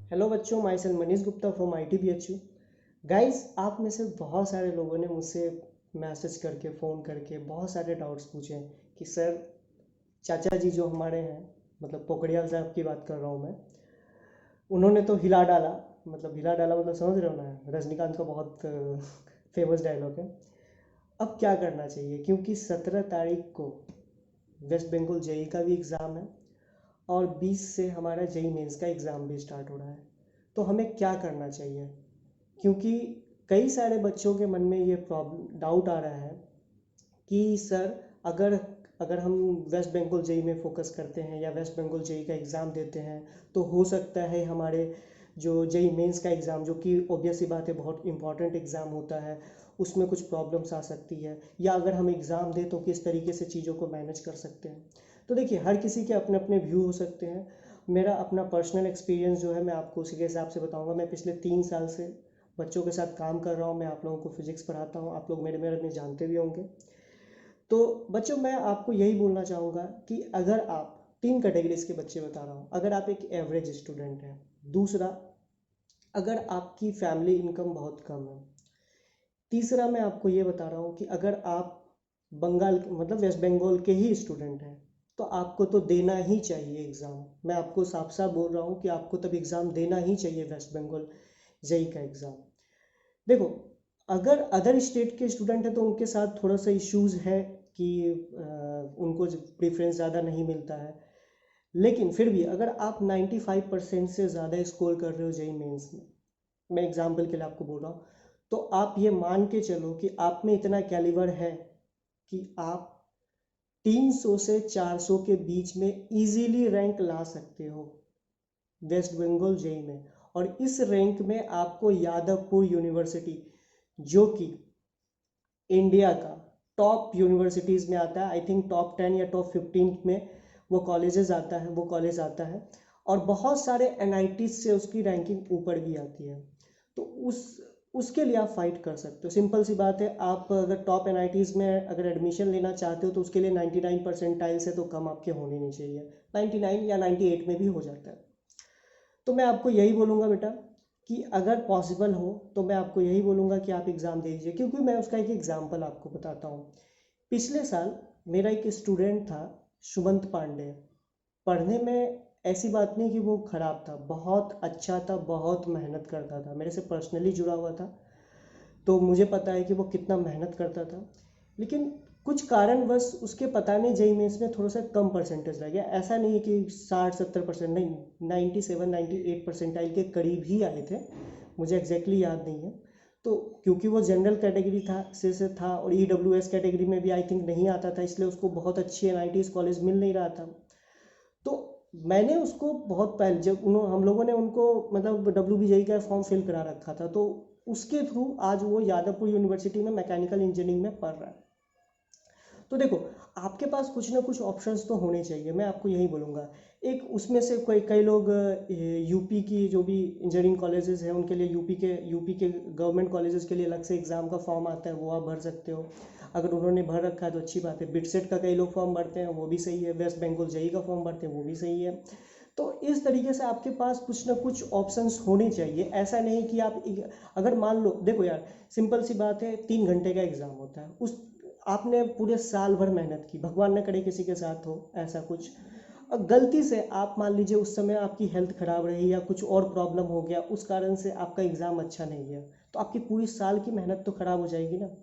Hello बच्चों, my self Manish Gupta from ITBHU। Guys, आप में से बहुत सारे लोगों ने मुझसे मैसेज करके फ़ोन करके बहुत सारे डाउट्स पूछे हैं कि सर, चाचा जी जो हमारे हैं, मतलब पोखरियाल साहब की बात कर रहा हूँ मैं, उन्होंने तो हिला डाला। मतलब हिला डाला मतलब समझ रहे हो ना, रजनीकांत का बहुत फेमस डायलॉग है। अब क्या करना चाहिए, क्योंकि 17 तारीख को वेस्ट बंगाल जेई का भी एग्ज़ाम है और 20 से हमारा जेई मेंस का एग्ज़ाम भी स्टार्ट हो रहा है। तो हमें क्या करना चाहिए, क्योंकि कई सारे बच्चों के मन में ये प्रॉब्लम डाउट आ रहा है कि सर, अगर अगर हम वेस्ट बंगाल जेई में फोकस करते हैं या वेस्ट बंगाल जेई का एग्ज़ाम देते हैं तो हो सकता है हमारे जो जेई मेंस का एग्ज़ाम, जो कि ऑब्वियस सी बात है बहुत इंपॉर्टेंट एग्ज़ाम होता है, उसमें कुछ प्रॉब्लम्स आ सकती है, या अगर हम एग्ज़ाम दें तो किस तरीके से चीज़ों को मैनेज कर सकते हैं। तो देखिए, हर किसी के अपने अपने व्यू हो सकते हैं। मेरा अपना पर्सनल एक्सपीरियंस जो है मैं आपको उसी के हिसाब से बताऊंगा। मैं पिछले 3 साल से बच्चों के साथ काम कर रहा हूँ। मैं आप लोगों को फिजिक्स पढ़ाता हूँ, आप लोग मेरे मेरे में जानते भी होंगे। तो बच्चों, मैं आपको यही बोलना चाहूँगा कि अगर आप 3 कैटेगरीज के बच्चे बता रहा हूँ। अगर आप एक एवरेज स्टूडेंट हैं, दूसरा अगर आपकी फैमिली इनकम बहुत कम है, तीसरा मैं आपको ये बता रहा हूँ कि अगर आप बंगाल मतलब वेस्ट बंगाल के ही स्टूडेंट हैं तो आपको तो देना ही चाहिए एग्ज़ाम। मैं आपको साफ साफ बोल रहा हूँ कि आपको तब एग्ज़ाम देना ही चाहिए, वेस्ट बंगाल जेई का एग्ज़ाम। देखो, अगर अदर स्टेट के स्टूडेंट हैं तो उनके साथ थोड़ा सा इश्यूज़ है कि उनको प्रेफरेंस ज़्यादा नहीं मिलता है। लेकिन फिर भी अगर आप 95% से ज़्यादा स्कोर कर रहे हो जेई मेंस में, मैं एग्जाम्पल के लिए आपको बोल रहा हूँ, तो आप ये मान के चलो कि आप में इतना कैलिबर है कि आप 300 से 400 के बीच में इजीली रैंक ला सकते हो वेस्ट बंगाल जेई में। और इस रैंक में आपको यादवपुर यूनिवर्सिटी, जो कि इंडिया का टॉप यूनिवर्सिटीज़ में आता है, आई थिंक टॉप 10 या टॉप 15 में वो कॉलेजेस आता है, वो कॉलेज आता है। और बहुत सारे NIT से उसकी रैंकिंग ऊपर भी आती है। तो उसके लिए आप फाइट कर सकते हो। सिंपल सी बात है, आप अगर टॉप NITs में अगर एडमिशन लेना चाहते हो तो उसके लिए 99 परसेंटाइल से तो कम आपके होने नहीं चाहिए। 99 या 98 में भी हो जाता है। तो मैं आपको यही बोलूँगा बेटा कि अगर पॉसिबल हो तो मैं आपको यही बोलूँगा कि आप एग्ज़ाम दे दीजिए, क्योंकि मैं उसका एक एग्जांपल आपको बताता हूँ। पिछले साल मेरा एक स्टूडेंट था, सुमंत पांडे। पढ़ने में ऐसी बात नहीं कि वो ख़राब था, बहुत अच्छा था, बहुत मेहनत करता था, मेरे से पर्सनली जुड़ा हुआ था, तो मुझे पता है कि वो कितना मेहनत करता था। लेकिन कुछ कारणवश उसके पता नहीं जेई मेंस में थोड़ा सा कम परसेंटेज रह गया। ऐसा नहीं है कि 60-70% नहीं, 97-98 परसेंटाइल के करीब ही आए थे, मुझे एग्जैक्टली याद नहीं है। तो क्योंकि वो जनरल कैटेगरी था से था और EWS कैटेगरी में भी आई थिंक नहीं आता था, इसलिए उसको बहुत अच्छी NITs कॉलेज मिल नहीं रहा था। तो मैंने उसको बहुत पहले, जब हम लोगों ने उनको मतलब WBJE का फॉर्म फिल करा रखा था, तो उसके थ्रू आज वो यादवपुर यूनिवर्सिटी में मैकेनिकल इंजीनियरिंग में पढ़ रहा है। तो देखो, आपके पास कुछ ना कुछ ऑप्शंस तो होने चाहिए, मैं आपको यही बोलूँगा। एक उसमें से कोई कई लोग यूपी की जो भी इंजीनियरिंग कॉलेजेस हैं उनके लिए यूपी के गवर्नमेंट कॉलेजेस के लिए अलग से एग्ज़ाम का फॉर्म आता है, वो आप भर सकते हो। अगर उन्होंने भर रखा है तो अच्छी बात है। बिटसेट का कई लोग फॉर्म भरते हैं, वो भी सही है। वेस्ट बंगाल जेई का फॉर्म भरते हैं, वो भी सही है। तो इस तरीके से आपके पास कुछ ना कुछ ऑप्शंस होने चाहिए। ऐसा नहीं कि आप अगर मान लो, देखो यार, सिंपल सी बात है, 3 घंटे का एग्ज़ाम होता है, उस आपने पूरे साल भर मेहनत की, भगवान न करे किसी के साथ हो ऐसा कुछ, और गलती से आप मान लीजिए उस समय आपकी हेल्थ खराब रही या कुछ और प्रॉब्लम हो गया, उस कारण से आपका एग्ज़ाम अच्छा नहीं गया, तो आपकी पूरी साल की मेहनत तो खराब हो जाएगी ना।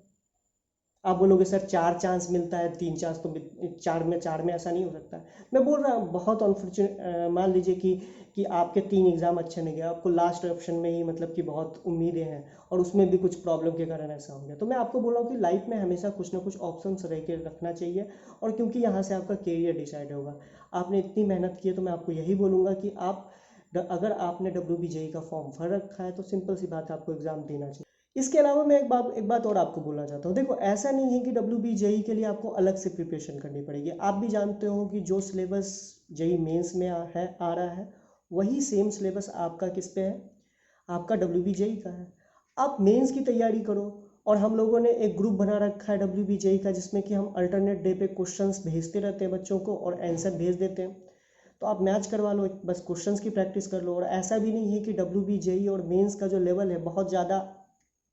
आप बोलोगे सर 4 चांस मिलता है, 3 चांस तो चार में ऐसा नहीं हो सकता। मैं बोल रहा हूँ बहुत अनफॉर्चुनेट, मान लीजिए कि आपके 3 एग्ज़ाम अच्छे नहीं गए, आपको लास्ट ऑप्शन में ही मतलब कि बहुत उम्मीदें हैं और उसमें भी कुछ प्रॉब्लम के कारण ऐसा हो गया, तो मैं आपको बोल रहा हूँ कि लाइफ में हमेशा कुछ ना कुछ ऑप्शंस रह के रखना चाहिए। और क्योंकि यहाँ से आपका करियर डिसाइड होगा, आपने इतनी मेहनत की है, तो मैं आपको यही बोलूँगा कि आप अगर आपने WBJE का फॉर्म भर रखा है तो सिंपल सी बात है, आपको एग्ज़ाम देना चाहिए। इसके अलावा मैं एक बात और आपको बोलना चाहता हूँ। देखो, ऐसा नहीं है कि WBJE के लिए आपको अलग से प्रिपरेशन करनी पड़ेगी। आप भी जानते हो कि जो सिलेबस जेई मेंस में आ रहा है, वही सेम सिलेबस आपका किस पे है, आपका WBJE का है। आप मेंस की तैयारी करो। और हम लोगों ने एक ग्रुप बना रखा है WBJE का, जिसमें कि हम अल्टरनेट डे पे क्वेश्चंस भेजते रहते हैं बच्चों को और आंसर भेज देते हैं। तो आप मैच करवा लो, बस क्वेश्चंस की प्रैक्टिस कर लो। और ऐसा भी नहीं है कि WBJE और मेंस का जो लेवल है बहुत ज़्यादा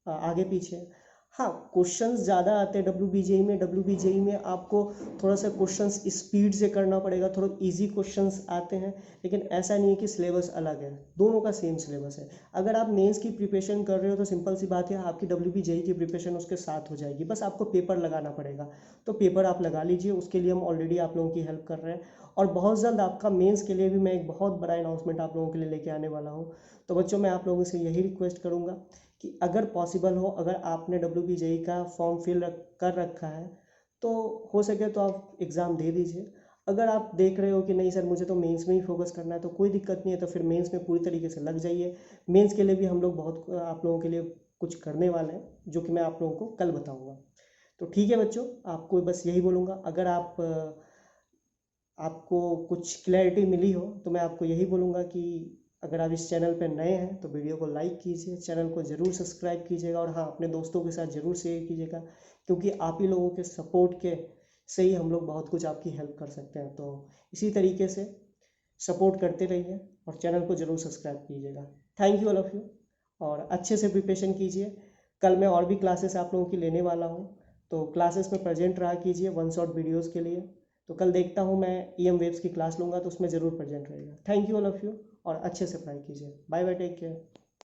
आगे पीछे है। हाँ, क्वेश्चंस ज़्यादा आते हैं WBJE में आपको थोड़ा सा क्वेश्चंस स्पीड से करना पड़ेगा, थोड़ा इजी क्वेश्चंस आते हैं, लेकिन ऐसा नहीं है कि सिलेबस अलग है, दोनों का सेम सिलेबस है। अगर आप मेंस की प्रिपरेशन कर रहे हो तो सिंपल सी बात है, आपकी WBJE की प्रिपरेशन उसके साथ हो जाएगी, बस आपको पेपर लगाना पड़ेगा। तो पेपर आप लगा लीजिए, उसके लिए हम ऑलरेडी आप लोगों की हेल्प कर रहे हैं। और बहुत जल्द आपका मेंस के लिए भी मैं एक बहुत बड़ा अनाउंसमेंट आप लोगों के लिए लेके आने वाला हूँ। तो बच्चों, मैं आप लोगों से यही रिक्वेस्ट करूँगा कि अगर पॉसिबल हो, अगर आपने WBJE का फॉर्म कर रखा है तो हो सके तो आप एग्ज़ाम दे दीजिए। अगर आप देख रहे हो कि नहीं सर मुझे तो मेंस में ही फोकस करना है, तो कोई दिक्कत नहीं है, तो फिर मेंस में पूरी तरीके से लग जाइए। मेंस के लिए भी हम लोग बहुत आप लोगों के लिए कुछ करने वाले हैं, जो कि मैं आप लोगों को कल बताऊंगा। तो ठीक है बच्चों, आपको बस यही बोलूँगा। अगर आपको कुछ क्लैरिटी मिली हो तो मैं आपको यही बोलूँगा कि अगर आप इस चैनल पर नए हैं तो वीडियो को लाइक कीजिए, चैनल को ज़रूर सब्सक्राइब कीजिएगा, और हाँ, अपने दोस्तों के साथ ज़रूर शेयर कीजिएगा, क्योंकि आप ही लोगों के सपोर्ट के से ही हम लोग बहुत कुछ आपकी हेल्प कर सकते हैं। तो इसी तरीके से सपोर्ट करते रहिए और चैनल को ज़रूर सब्सक्राइब कीजिएगा। Thank you all of you, और अच्छे से प्रिपरेशन कीजिए। कल मैं और भी क्लासेस आप लोगों की लेने वाला हूँ, तो क्लासेस में प्रेजेंट रहा कीजिए वन शॉट वीडियोज़ के लिए। तो कल देखता हूँ, मैं EM वेव्स की क्लास लूँगा तो उसमें ज़रूर प्रेजेंट रहेगा। Thank you all of you, और अच्छे से पढ़ाई कीजिए। Bye bye, take care.